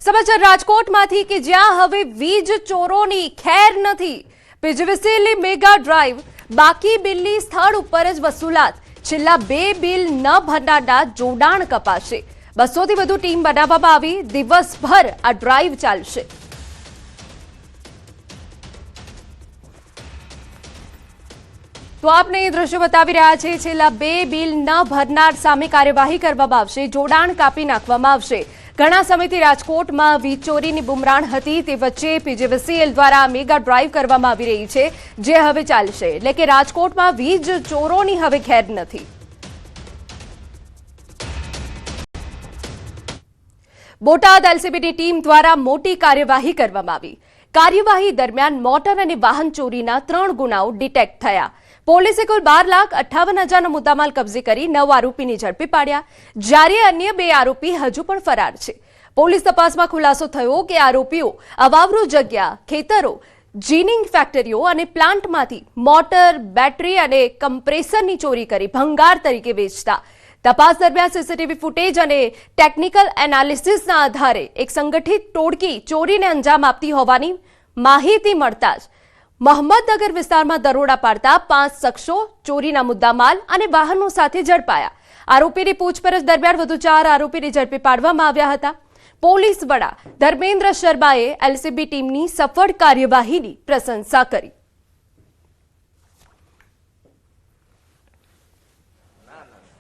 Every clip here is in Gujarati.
સમાચાર રાજકોટમાંથી કે જ્યાં હવે વીજ ચોરોની ખેર નથી। પીજીવીસીએલની મેગા ડ્રાઈવ બાકી બિલની સ્થળ ઉપર જ વસૂલાત। છેલ્લા 2 બિલ ન ભરનારના જોડાણ કપાશે। 200 થી વધુ ટીમ બનાવવામાં આવી। દિવસભર આ ડ્રાઈવ ચાલશે। તો આપને એ દ્રશ્યો બતાવી રહ્યા છે। છેલ્લા 2 બિલ ન ભરનાર સામે કાર્યવાહી કરવામાં આવશે। જોડાણ કાપી નાખવામાં આવશે। ઘણા સમયથી રાજકોટમાં વીજ ચોરીની બુમરાણ હતી, તે વચ્ચે પીજીવીસીએલ દ્વારા મેગા ડ્રાઈવ કરવામાં આવી રહી છે, જે હવે ચાલશે। એટલે કે રાજકોટમાં વીજ ચોરોની હવે ખેર નથી। બોટાદ એલસીબીની ટીમ દ્વારા મોટી કાર્યવાહી કરવામાં આવી। કાર્યવાહી દરમિયાન મોટર અને વાહન ચોરીના 3 ગુનાઓ ડિટેક્ટ થયા। પોલીસે કુલ 12,58,000નો મુદ્દામાલ કબજે કરી 9 આરોપીને ઝડપી પાડ્યા, જ્યારે અન્ય 2 આરોપી હજુ પણ ફરાર છે। પોલીસ તપાસમાં ખુલાસો થયો કે આરોપીઓ અવાવરૂ જગ્યા, ખેતરો, જીનિંગ ફેક્ટરીઓ અને પ્લાન્ટમાંથી મોટર, બેટરી અને કમ્પ્રેસરની ચોરી કરી ભંગાર તરીકે વેચતા। તપાસ દરમિયાન સીસીટીવી ફૂટેજ અને ટેકનિકલ એનાલિસિસના આધારે એક સંગઠિત ટોળકી ચોરીને અંજામ આપતી હોવાની માહિતી મળતા જ મહમ્મદનગર વિસ્તારમાં દરોડા પાડતા 5 શખ્સો ચોરીના મુદ્દામાલ અને વાહનો સાથે ઝડપાયા। આરોપીની પૂછપરછ દરમિયાન વધુ 4 આરોપીને ઝડપી પાડવામાં આવ્યા હતા। પોલીસ વડા ધર્મેન્દ્ર શર્માએ એલસીબી ટીમની સફળ કાર્યવાહીની પ્રશંસા કરી।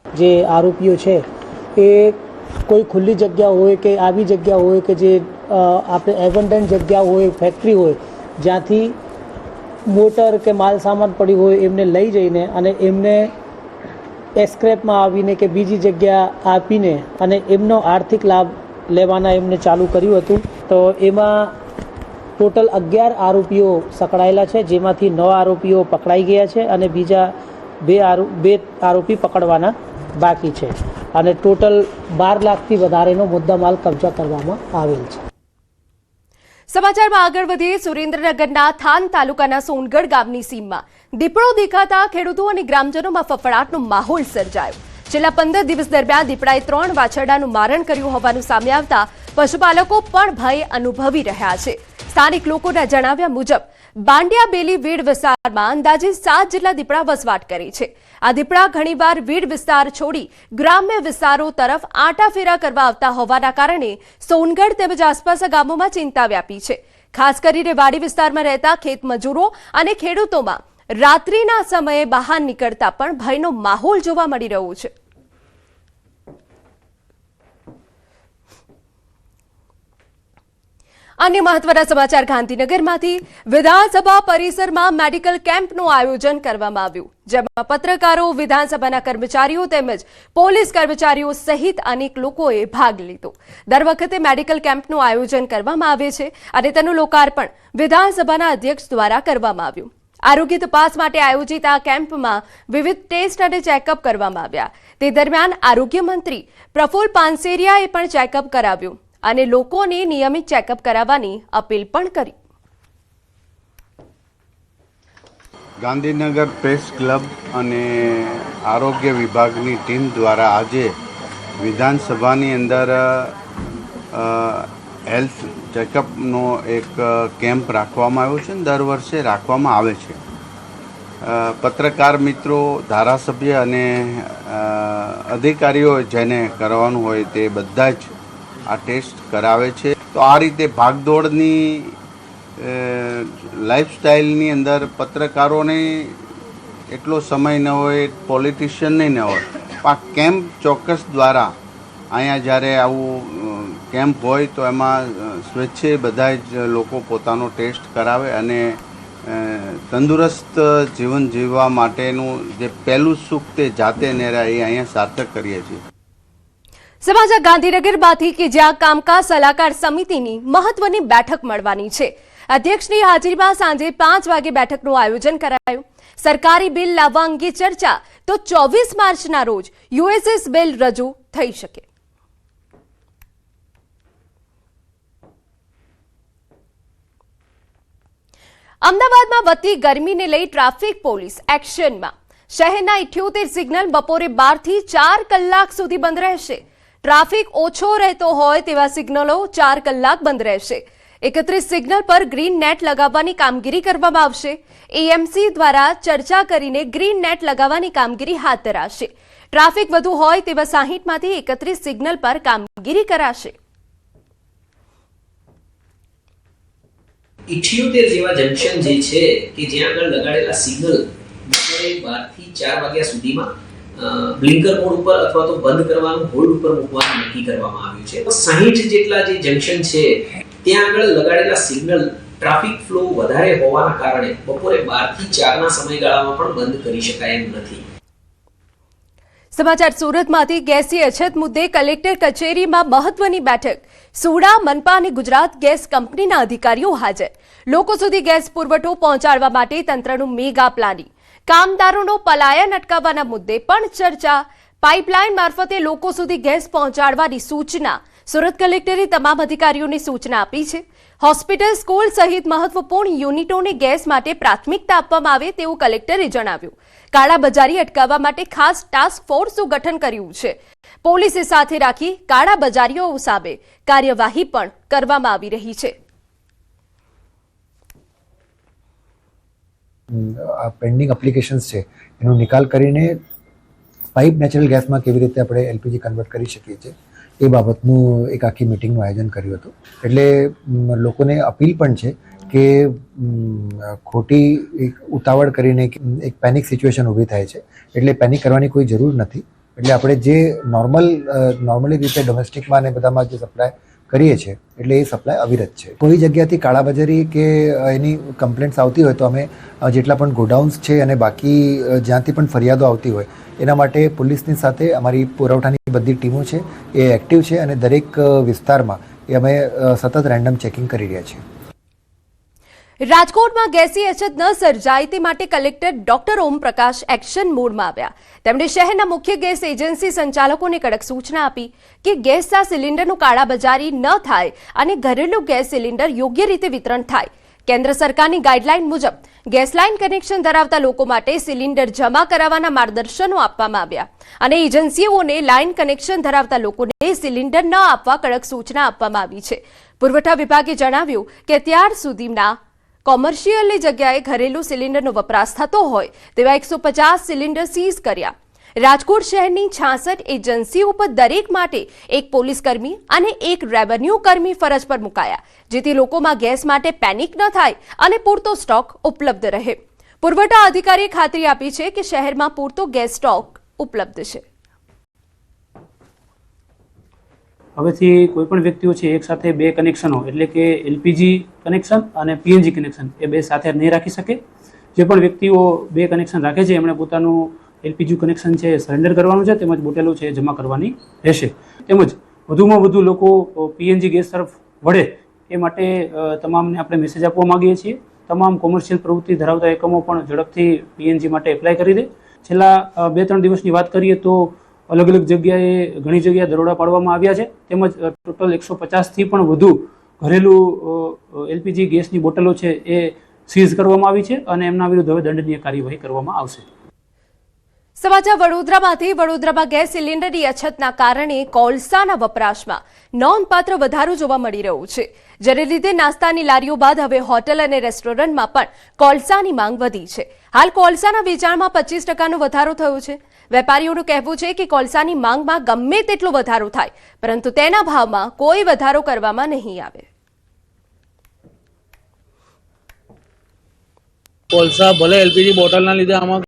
જે આરોપીઓ છે એ કોઈ ખુલ્લી જગ્યા હોય કે આવી જગ્યા હોય કે જે આપણે એબન્ડન્ટ જગ્યા હોય, ફેક્ટરી હોય, જ્યાંથી મોટર કે માલ સામાન પડી હોય એમને લઈ જઈને અને એમને એસ્ક્રેપમાં આવીને કે બીજી જગ્યા આપીને અને એમનો આર્થિક લાભ લેવાના એમને ચાલુ કર્યું હતું। તો એમાં ટોટલ 11 આરોપીઓ પકડાયેલા છે, જેમાંથી 9 આરોપીઓ પકડાઈ ગયા છે અને બીજા 2 આરોપી પકડવાના બાકી છે અને ટોટલ 12 લાખથી વધારેનો મુદ્દામાલ કબજા કરવામાં આવેલ છે। સમાચારમાં આગળ વધીએ। સુરેન્દ્રનગરના થાન તાલુકાના સોનગઢ ગામની સીમમાં દીપડો દેખાતા ખેડૂતો અને ગ્રામજનોમાં ફફડાટનો માહોલ સર્જાયો। છેલ્લા 15 દિવસ દરમિયાન દીપડાએ 3 વાછરડાનું મારણ કર્યું હોવાનું સામે આવતા પશુપાલકો પણ ભય અનુભવી રહ્યા છે। સ્થાનિક લોકોના જણાવ્યા મુજબ બાંડિયા બેલી વીડ વિસ્તારમાં અંદાજે 7 જેટલા દીપડા વસવાટ કરે છે। આ દીપડા ઘણીવાર વીડ વિસ્તાર છોડી ગ્રામ્ય વિસ્તારો તરફ આંટાફેરા કરવા આવતા હોવાના કારણે સોનગઢ તેમજ આસપાસના ગામોમાં ચિંતા વ્યાપી છે। ખાસ કરીને વાડી વિસ્તારમાં રહેતા ખેત મજૂરો અને ખેડૂતોમાં રાત્રિના સમયે બહાર નીકળતા પણ ભયનો માહોલ જોવા મળી રહ્યો છે। अन्य महत्वना समाचार गांधीनगरमांथी विधानसभा परिसરમાં मेडिकल केम्पનું आयोजन કરવામાં આવ્યું, જેમાં પત્રકારો, વિધાનસભાના કર્મચારીઓ તેમજ પોલીસ કર્મચારીઓ સહિત અનેક લોકોએ ભાગ લીધો। દર વખતે મેડિકલ કેમ્પનું આયોજન કરવામાં આવે છે અને તેનું લોકાર્પણ વિધાનસભાના અધ્યક્ષ દ્વારા કરવામાં આવ્યું। આરોગ્ય તપાસ માટે આયોજિત આ કેમ્પમાં વિવિધ ટેસ્ટ અને ચેકઅપ કરવામાં આવ્યા। તે દરમિયાન આરોગ્ય મંત્રી પ્રફુલ પાનસેરિયાએ પણ ચેકઅપ કરાવ્યું અને લોકોને નિયમિત ચેકઅપ કરાવવાની અપીલ પણ કરી। ગાંધીનગર પ્રેસ ક્લબ અને આરોગ્ય વિભાગની ટીમ દ્વારા આજે વિધાનસભાની અંદર હેલ્થ ચેકઅપનો એક કેમ્પ રાખવામાં આવ્યો છે। દર વર્ષે રાખવામાં આવે છે। પત્રકાર મિત્રો, ધારાસભ્ય અને અધિકારીઓ જેને કરવાનું હોય તે બધા જ આ ટેસ્ટ કરાવે છે। તો આ રીતે ભાગદોડની લાઈફસ્ટાઈલની અંદર પત્રકારોને એટલો સમય ન હોય, પોલિટિશિયનને ન હોય, આ કેમ્પ ચોક્કસ દ્વારા અહીંયા જ્યારે આવું કેમ્પ હોય તો એમાં સ્વેચ્છાએ બધા જ લોકો પોતાનો ટેસ્ટ કરાવે અને તંદુરસ્ત જીવન જીવવા માટેનું જે પહેલું સુખ તે જાતે નેરા એ અહીંયા સાર્થક કરીએ છીએ। સમાચાર ગાંધીનગરમાંથી કે જ્યાં કામકાજ સલાહકાર સમિતિની મહત્વની બેઠક મળવાની છે। અધ્યક્ષની હાજરીમાં સાંજે 5 વાગે બેઠકનું આયોજન કરાયું। સરકારી બિલ લાવવા અંગે ચર્ચા તો 24 માર્ચના રોજ યુએસએસ બિલ રજૂ થઈ શકે। અમદાવાદમાં વધતી ગરમીને લઈ ટ્રાફિક પોલીસ એક્શનમાં। શહેરના 78 સિગ્નલ બપોરે 12 થી 4 કલાક સુધી બંધ રહેશે। ટ્રાફિક ઓછો રહેતો હોય તેવા સિગ્નલો 4 કલાક બંધ રહેશે. 31 સિગ્નલ પર ગ્રીન નેટ લગાવવાની કામગીરી કરવામાં આવશે. એએમસી દ્વારા ચર્ચા કરીને ગ્રીન નેટ લગાવવાની કામગીરી હાથ ધરાશે. ટ્રાફિક વધુ હોય તેવા 60 માંથી 31 સિગ્નલ પર કામગીરી કરાશે. 78 જેવા જંકશન જે છે કે જ્યાં આગળ લગાડેલા સિગ્નલ બપોરે 12 થી 4 વાગ્યા સુધીમાં બ્લિંકર મોડ ઉપર અથવા તો બંધ કરવાનું હોલ્ડ ઉપર મૂકવાનું નક્કી કરવામાં આવ્યું છે. 60 જેટલા જે જંકશન છે ત્યાં આગળ લગાડેલા સિગ્નલ ટ્રાફિક ફ્લો વધારે હોવાના કારણે બપોરે 12 થી 4 ના સમયગાળામાં પણ બંધ કરી શકાય એમ નથી. સમાચાર સુરતમાંથી ગેસની અછત મુદ્દે કલેક્ટર કચેરીમાં મહત્વની બેઠક. સુડા, મનપા અને ગુજરાત ગેસ કંપનીના અધિકારીઓ હાજર. લોકો સુધી ગેસ પુરવઠો પહોંચાડવા માટે તંત્રનું મેગા પ્લાનિંગ. કામદારોનો પલાયન અટકાવવાના મુદ્દે પણ ચર્ચા. પાઇપલાઇન મારફતે લોકો સુધી ગેસ પહોંચાડવાની સૂચના. સુરત કલેક્ટરે તમામ અધિકારીઓને સૂચના આપી છે. હોસ્પિટલ, સ્કૂલ સહિત મહત્વપૂર્ણ યુનિટોને ગેસ માટે પ્રાથમિકતા આપવામાં આવે તેવું કલેક્ટરે જણાવ્યું. કાળાબજારી અટકાવવા માટે ખાસ ટાસ્ક ફોર્સનું ગઠન કર્યું છે. પોલીસે સાથે રાખી કાળાબજારીઓ સામે કાર્યવાહી પણ કરવામાં આવી રહી છે. આ પેન્ડિંગ એપ્લિકેશન્સ છે એનો નિકાલ કરીને પાઇપ નેચરલ ગેસમાં કેવી રીતે આપણે એલપીજી કન્વર્ટ કરી શકીએ છીએ એ બાબતનું એક આખી મિટિંગનું આયોજન કર્યું હતું. એટલે લોકોને અપીલ પણ છે કે ખોટી ઉતાવળ કરીને એક પેનિક સિચ્યુએશન ઊભી થાય છે. એટલે પેનિક કરવાની કોઈ જરૂર નથી. એટલે આપણે જે નોર્મલી રીતે ડોમેસ્ટિકમાં અને બધામાં જે સપ્લાય કરીએ છીએ એટલે એ સપ્લાય અવિરત છે. કોઈ જગ્યાથી કાળાબજારી કે એની કમ્પ્લેન્ટ્સ આવતી હોય તો અમે જેટલા પણ ગોડાઉન્સ છે અને બાકી જ્યાંથી પણ ફરિયાદો આવતી હોય એના માટે પોલીસની સાથે અમારી પુરવઠાની બધી ટીમો છે એ એક્ટિવ છે અને દરેક વિસ્તારમાં એ અમે સતત રેન્ડમ ચેકિંગ કરી રહ્યા છીએ. રાજકોટમાં ગેસની અછત ન સર્જાય તે માટે કલેક્ટર ડોક્ટર ઓમપ્રકાશ એક્શન મોડમાં આવ્યા. તેમણે શહેરના મુખ્ય ગેસ એજન્સી સંચાલકોને કડક સૂચના આપી કે ગેસના સિલિન્ડરનું કાળાબજારી ન થાય અને ઘરેલું ગેસ સિલિન્ડર યોગ્ય રીતે વિતરણ થાય. કેન્દ્ર સરકારની ગાઈડલાઈન મુજબ ગેસ લાઇન કનેક્શન ધરાવતા લોકો માટે સિલિન્ડર જમા કરાવવાના માર્ગદર્શનો આપવામાં આવ્યા અને એજન્સીઓને લાઇન કનેક્શન ધરાવતા લોકોને સિલિન્ડર ન આપવા કડક સૂચના આપવામાં આવી છે. પુરવઠા વિભાગે જણાવ્યું કે અત્યાર સુધીના કોમર્શિયલની જગ્યાએ ઘરેલું સિલિન્ડરનો વપરાશ થતો હોય તેવા 150 સિલિન્ડર સીઝ કર્યા. રાજકોટ શહેરની 66 એજન્સીઓ પર દરેક માટે એક પોલીસકર્મી અને એક રેવન્યુ કર્મી ફરજ પર મુકાયા, જેથી લોકોમાં ગેસ માટે પેનિક ન થાય અને પૂરતો સ્ટોક ઉપલબ્ધ રહે. પુરવઠા અધિકારીએ ખાતરી આપી છે કે શહેરમાં પૂરતો ગેસ સ્ટોક ઉપલબ્ધ છે. હવેથી કોઈપણ વ્યક્તિઓ છે એક સાથે બે કનેક્શનો એટલે કે એલપીજી કનેક્શન અને પીએનજી કનેક્શન એ બે સાથે નહીં રાખી શકે. જે પણ વ્યક્તિઓ બે કનેક્શન રાખે છે એમણે પોતાનું એલપીજી કનેક્શન છે સરેન્ડર કરવાનું છે, તેમજ બોટેલો છે જમા કરવાની રહેશે. તેમજ વધુમાં વધુ લોકો પીએનજી ગેસ તરફ વળે એ માટે તમામને આપણે મેસેજ આપવા માગીએ છીએ. તમામ કોમર્શિયલ પ્રવૃત્તિ ધરાવતા એકમો પણ ઝડપથી પીએનજી માટે એપ્લાય કરી દે. છેલ્લા 2-3 દિવસની વાત કરીએ તો અલગ અલગ જગ્યાએ ઘણી જગ્યાએ દરોડા પાડવામાં આવ્યા છે. તેમજ ટોટલ 150થી પણ વધુ ઘરેલું એલપીજી ગેસની બોટલો છે એ સીઝ કરવામાં આવી છે અને એમના વિરુદ્ધ હવે દંડનીય કાર્યવાહી કરવામાં આવશે. સમાચાર વડોદરામાંથી. વડોદરામાં ગેસ સિલિન્ડરની અછતના કારણે કોલસાના વપરાશમાં નોંધપાત્ર વધારો જોવા મળી રહ્યો છે, જેને લીધે નાસ્તાની લારીઓ બાદ હવે હોટલ અને રેસ્ટોરન્ટમાં પણ કોલસાની માંગ વધી છે. હાલ કોલસાના વેચાણમાં 25% વધારો થયો છે. વેપારીઓનું કહેવું છે કે કોલસાની માંગમાં ગમે તેટલો વધારો થાય પરંતુ તેના ભાવમાં કોઈ વધારો કરવામાં નહીં આવે. કોલસા ભલે એલપીજી બોટલના લીધે આમાં